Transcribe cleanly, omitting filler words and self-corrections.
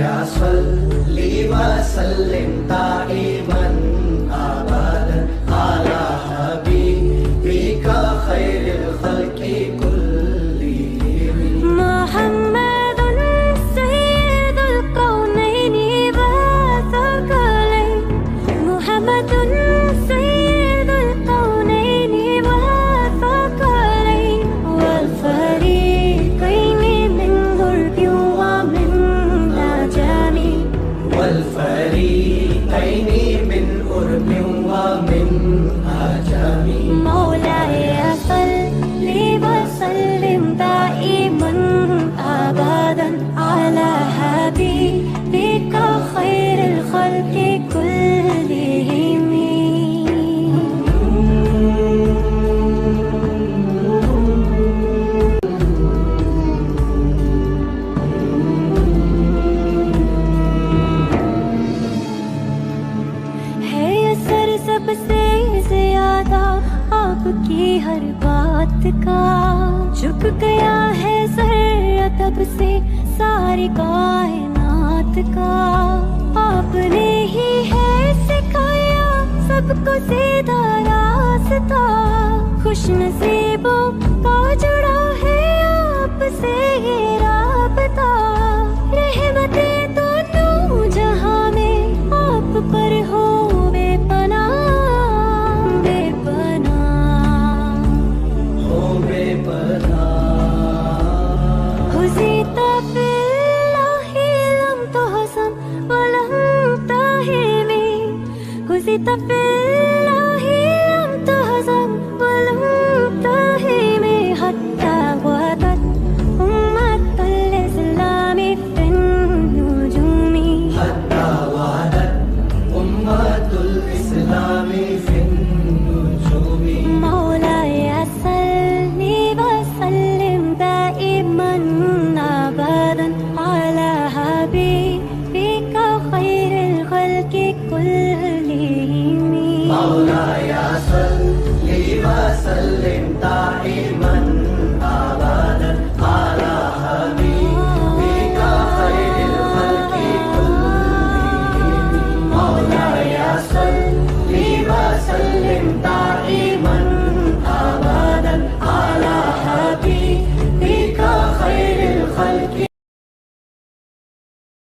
या सल्ली व सल्लिम दाइमन अबदन अला हबीबिका खैरिल खल्क़ि कुल्लिहिम। मुहम्मदुन सय्यिदुल कौनैनि व सकलैन, मुहम्मदुन सय्यिदुल कौनैनि व सकलैन, वल फरीक़ैनि मिन गुर्बिन व मिन अजमी, वल फरीक़ैनि मिन उर्बिन व मिन अजमी। मौलाय सल्लि व सल्लिम दाइमन अबदन अला हबीबिका खैरिल खल्क़ि कुल्लिहिम। है असर सबसे ज्यादा आपकी हर बात का, झुक गया है सर तब से सारी कायनात का। आपने ही है सिखाया सबको सीधा रास्ता, खुश नसीबों का जुड़ा है आपसे ये राबता। रहमतें दोनों जहां में आप पर हो बेपनाह, बेपनाह हो बेपनाह। हुज़ीता फिल्लाहि लम तुहज़म व लम ताहिमी, हुज़ीता फिल्लाहि लम तुहज़म व लम ताहिमी, हत्ता वदत उम्मतुल इस्लामी फिन नुजूमी, हत्ता वदत उम्मतुल इस्लामी फिन नुजूमी। मौलाय सल्लि व सल्लिम दाइमन अबदन अला हबीबिका खैरिल खल्क़ि कुल्लिहिम। मौलाय